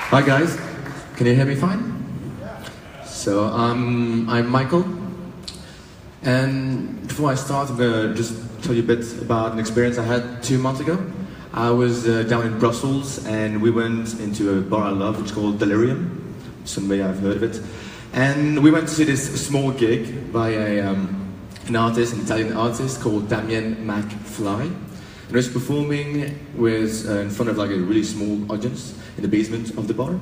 Hi guys, can you hear me fine? So I'm Michael, and before I start I'm gonna just tell you a bit about an experience I had 2 months ago. I was down in Brussels and we went into a bar I love, which is called Delirium. Some may have heard of it. And we went to see this small gig by an artist, an Italian artist called Damien McFly. And he was performing with, in front of like a really small audience in the basement of the bar.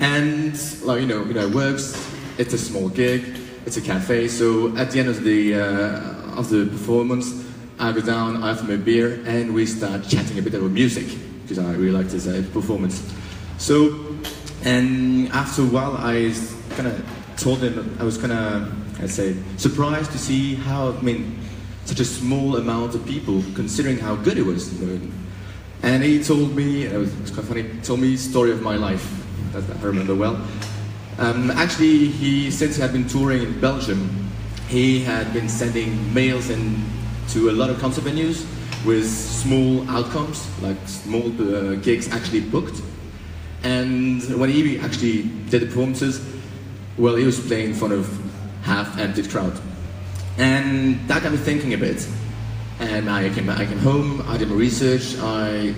And like, you know, it works. It's a small gig. It's a cafe. So at the end of the performance, I go down, I have him a beer, and we start chatting a bit about music because I really liked his performance. So, and after a while, I kind of told him I was kind of, I'd say, surprised to see how, such a small amount of people, considering how good it was. You know? And he told me, it was quite funny, he told me the story of my life, that I remember well. Actually, since he had been touring in Belgium, he had been sending mails to a lot of concert venues with small outcomes, like small gigs actually booked. And when he actually did the performances, well, he was playing in front of half-empty crowd. And that got me thinking a bit. And I came home, I did my research, I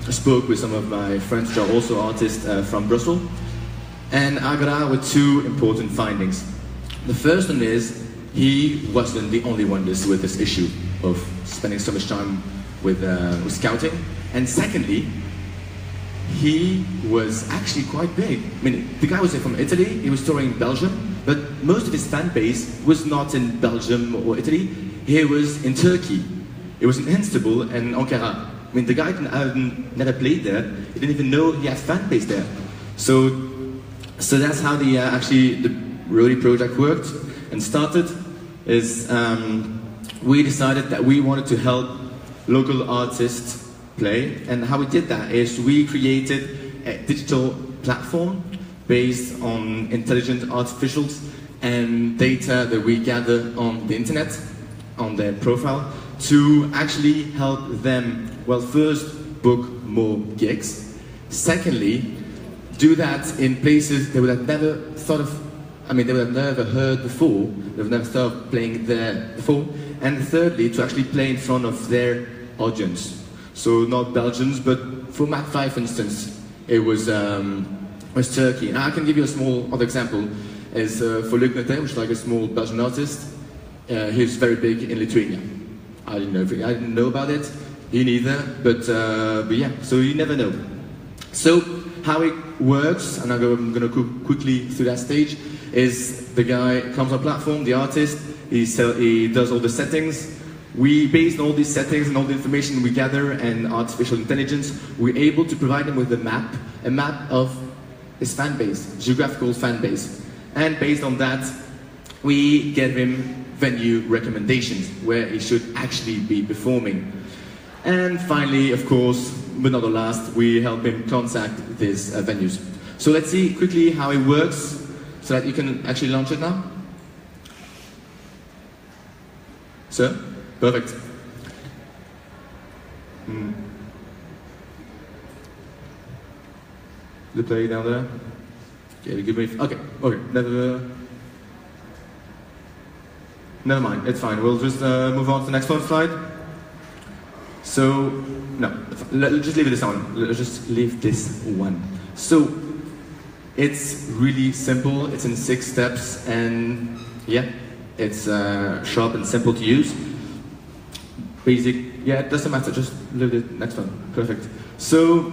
spoke with some of my friends which are also artists from Brussels. And I got out with 2 important findings. The first one is, he wasn't the only one with this issue of spending so much time with scouting. And secondly, he was actually quite big. The guy was from Italy, he was touring in Belgium, but most of his fan base was not in Belgium or Italy. He was in Turkey. It was in Istanbul and Ankara. The guy hadn't never played there. He didn't even know he had fan base there. So that's how the Roadie project worked and started. We decided that we wanted to help local artists play, and how we did that is we created a digital platform based on intelligent artificials and data that we gather on the internet, on their profile, to actually help them, well, first book more gigs, secondly, do that in places they would have never thought of, they would have never heard before, they would never thought of playing there before, and thirdly, to actually play in front of their audience. So not Belgians, but for McFly, for instance, it was Turkey. And I can give you a small other example. Is for Loïc, which is like a small Belgian artist. He's very big in Lithuania. I didn't know about it. He neither. But yeah. So you never know. So how it works, and I'm going to go quickly through that stage. Is the guy comes on platform, the artist. He does all the settings. We, based on all these settings and all the information we gather and artificial intelligence, we're able to provide him with a map of his fan base, geographical fan base. And based on that, we give him venue recommendations where he should actually be performing. And finally, of course, but not the last, we help him contact these venues. So let's see quickly how it works so that you can actually launch it now. So, perfect. The play down there. Okay, give me. Okay. Never mind. It's fine. We'll just move on to the next slide. So no, let's just leave this one. Let's just leave this one. So it's really simple. It's in 6 steps, and yeah, it's sharp and simple to use. Basic. Yeah, it doesn't matter. Just leave the next one. Perfect. So,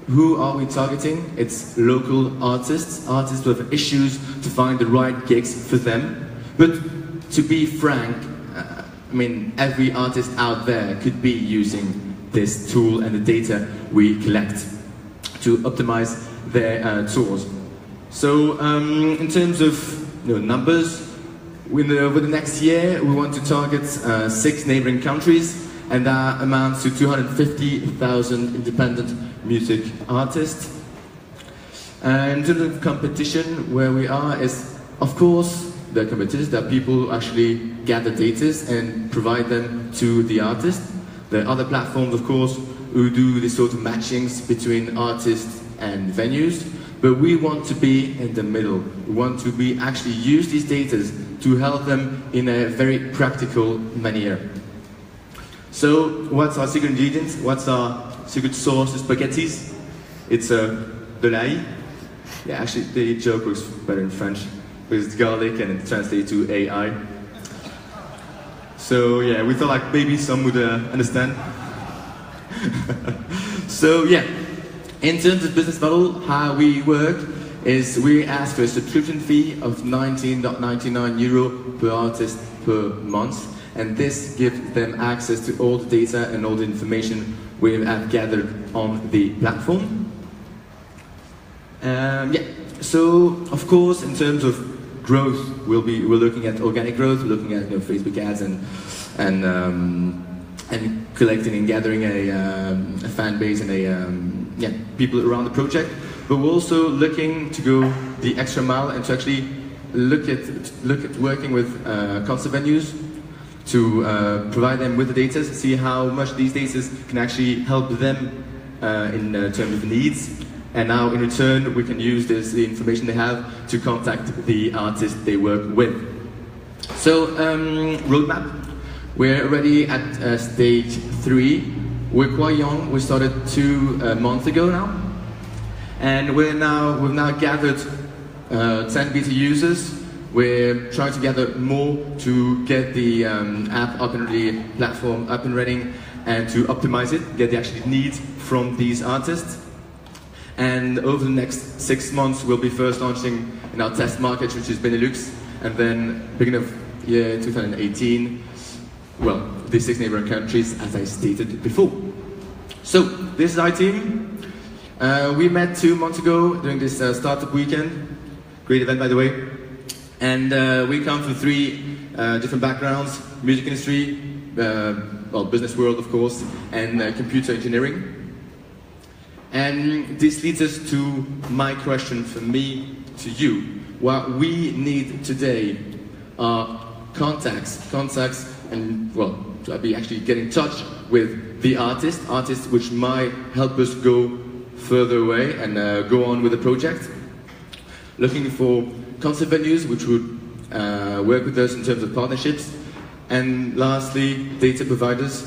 who are we targeting? It's local artists with issues to find the right gigs for them. But to be frank, every artist out there could be using this tool and the data we collect to optimize their tours. So, in terms of numbers, over the next year, we want to target 6 neighboring countries, and that amounts to 250,000 independent music artists. And in terms of competition, where we are is, of course, the competitors, there are people who actually gather data and provide them to the artist. There are other platforms, of course, who do this sort of matchings between artists and venues, but we want to be in the middle. We want to be actually use these data to help them in a very practical manner. So, what's our secret ingredients? What's our secret sauce? Spaghettis. It's de l'ail. Yeah, actually, the joke works better in French because it's garlic and it translates to AI. So yeah, we thought like maybe some would understand. So yeah, in terms of business model, how we work is we ask for a subscription fee of 19.99 euro per artist per month, and this gives them access to all the data and all the information we have gathered on the platform. Yeah, so of course in terms of growth, we're looking at organic growth, we're looking at Facebook ads and collecting and gathering a fan base and people around the project. But we're also looking to go the extra mile and to actually look at working with concert venues to provide them with the data, see how much these data can actually help them in terms of needs. And now in return we can use the information they have to contact the artist they work with. So roadmap, we're already at stage 3. We're quite young, we started 2 months ago now. And we've now gathered 10 beta users. We're trying to gather more to get the app up and the platform up and running and to optimize it, get the actual needs from these artists. And over the next 6 months, we'll be first launching in our test market, which is Benelux, and then beginning of year 2018, well, the 6 neighboring countries, as I stated before. So, this is our team. We met 2 months ago during this Startup Weekend, great event by the way, and we come from 3 different backgrounds: music industry, well, business world of course, and computer engineering. And this leads us to my question from me to you. What we need today are contacts, and well, to be actually get in touch with the artists which might help us go further away and go on with the project. Looking for concert venues which would work with us in terms of partnerships. And lastly, data providers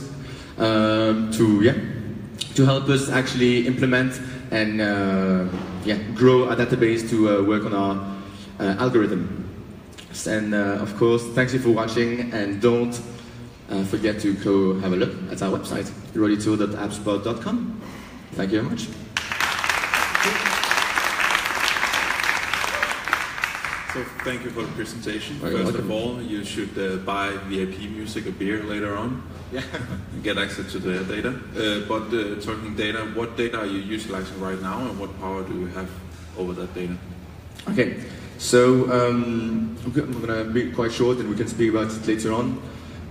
to help us actually implement and grow a database to work on our algorithm. And of course, thank you for watching, and don't forget to go have a look at our website, roadie2.appspot.com. Thank you very much. So thank you for the presentation. First of all, you should buy VIP music or beer later on. Yeah. And get access to the data. But talking data, what data are you utilizing right now, and what power do you have over that data? Okay, so I'm going to be quite short, and we can speak about it later on.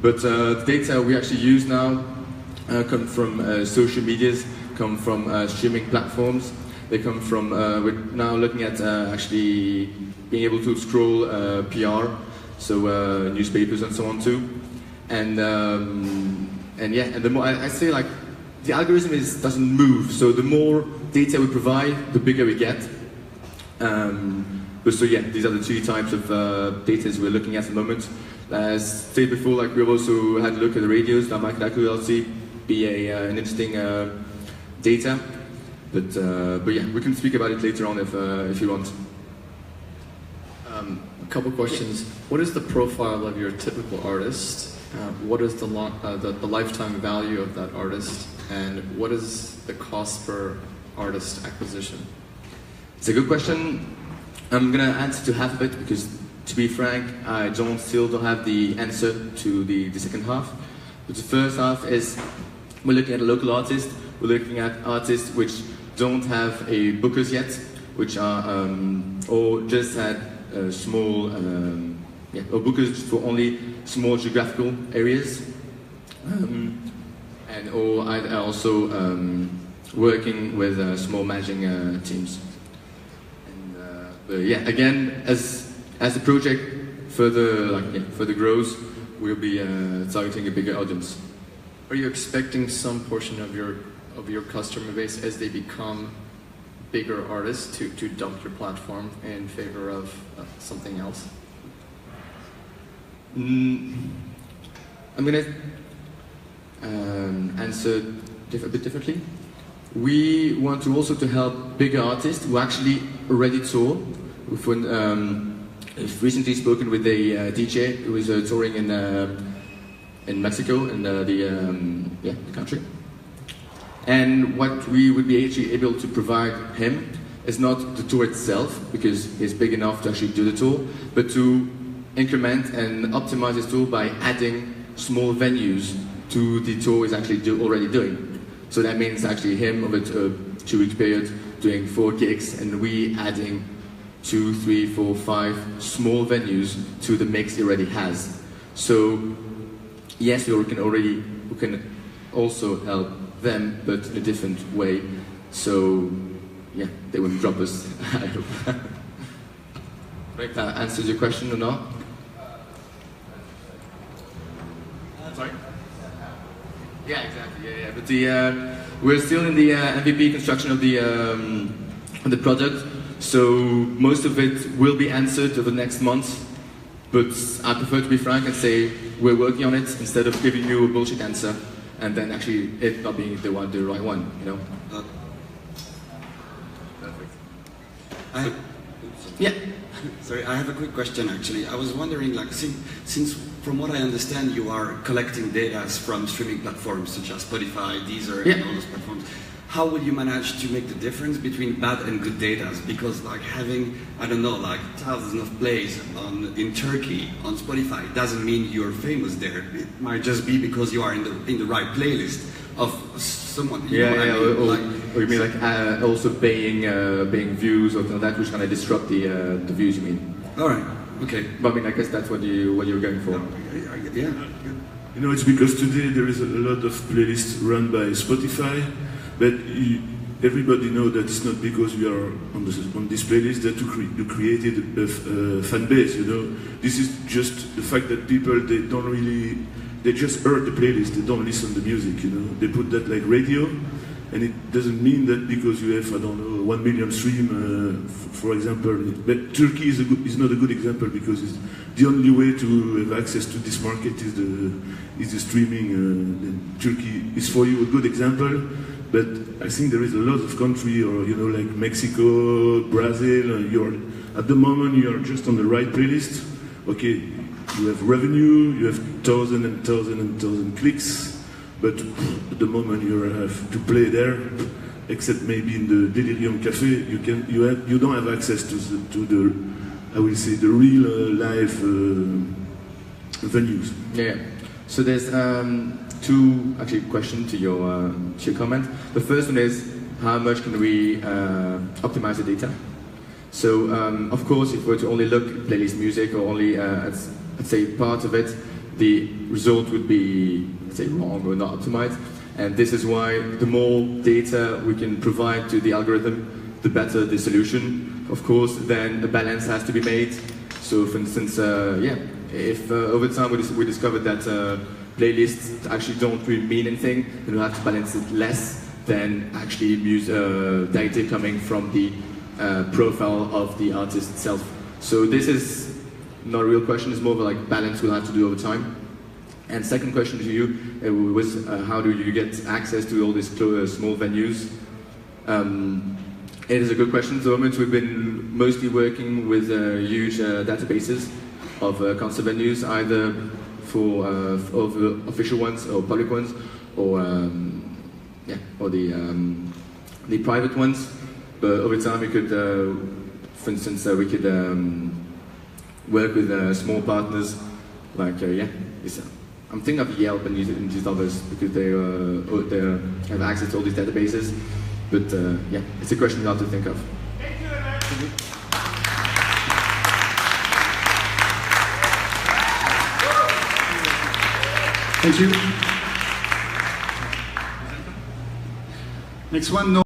But the data we actually use now come from social medias, come from streaming platforms. They come from, we're now looking at actually being able to scroll PR, so newspapers and so on too. And the more I say, like, the algorithm doesn't move, so the more data we provide, the bigger we get. But so yeah, these are the 2 types of data we're looking at the moment. As stated before, like, we've also had a look at the radios. That might actually be an interesting data. But yeah, we can speak about it later on if you want. A couple questions. What is the profile of your typical artist? What is the lifetime value of that artist? And what is the cost per artist acquisition? It's a good question. I'm gonna answer to half of it because, to be frank, I still don't have the answer to the second half. But the first half is we're looking at a local artist. We're looking at artists which don't have a bookers yet, which are or just had small or bookers for only small geographical areas, and or also working with small managing teams. But yeah, again, as the project further grows, we'll be targeting a bigger audience. Are you expecting some portion of your customer base, as they become bigger artists to dump your platform in favor of something else? I'm gonna answer a bit differently. We want to also to help bigger artists who actually already tour. We've recently spoken with a DJ who is touring in Mexico, in the country. And what we would be actually able to provide him is not the tour itself, because he's big enough to actually do the tour, but to increment and optimize his tour by adding small venues to the tour he's actually already doing. So that means actually him over a 2-week period doing 4 gigs, and we adding 2, 3, 4, 5 small venues to the mix he already has. So yes, we can also help them, but in a different way. So yeah, they wouldn't drop us. I hope. Right, that answers your question or not? Sorry? Yeah, exactly. Yeah. But we're still in the MVP construction of the product, so most of it will be answered over the next month. But I prefer to be frank and say we're working on it instead of giving you a bullshit answer and then actually it not being the right one. You know. Perfect. Yeah. Sorry, I have a quick question actually. I was wondering, like, since from what I understand, you are collecting data from streaming platforms such as Spotify, Deezer, and all those platforms. How would you manage to make the difference between bad and good data? Because like having, I don't know, like thousands of plays in Turkey on Spotify doesn't mean you're famous there. It might just be because you are in the right playlist of someone. You know what I mean? Or you mean like also paying views or that, which kind of disrupt the views? You mean? All right. Okay. But I mean, I guess that's what you're going for. Yeah. You know, it's because today there is a lot of playlists run by Spotify, but everybody knows that it's not because we are on this playlist that you created a fan base. You know, this is just the fact that people they just heard the playlist, they don't listen to the music. You know, they put that like radio. And it doesn't mean that because you have, I don't know, 1 million stream, for example. But Turkey is not a good example because it's the only way to have access to this market is the streaming. Turkey is for you a good example, but I think there is a lot of country, or you know, like Mexico, Brazil. At the moment you are just on the right playlist. Okay, you have revenue, you have thousand and thousand clicks. But at the moment you have to play there, except maybe in the Delirium Cafe, you don't have access to the I will say the real live venues. Yeah. So there's two actually questions to your comment. The first one is how much can we optimize the data? So of course, if we were to only look at playlist music or only let's say part of it, the result would be, let's say, wrong or not optimized. And this is why the more data we can provide to the algorithm, the better the solution. Of course, then a balance has to be made. So for instance, if over time we discovered that playlists actually don't really mean anything, then we'll have to balance it less than actually data coming from the profile of the artist itself. So this is not a real question, it's more of a like balance we'll have to do over time. And second question to you was how do you get access to all these small venues? It is a good question. At the moment we've been mostly working with huge databases of concert venues, either for official ones or public ones, or the private ones. But over time we could, for instance, we could work with small partners like I'm thinking of Yelp and these others because they have access to all these databases. But it's a question you have to think of. Thank you. Next one.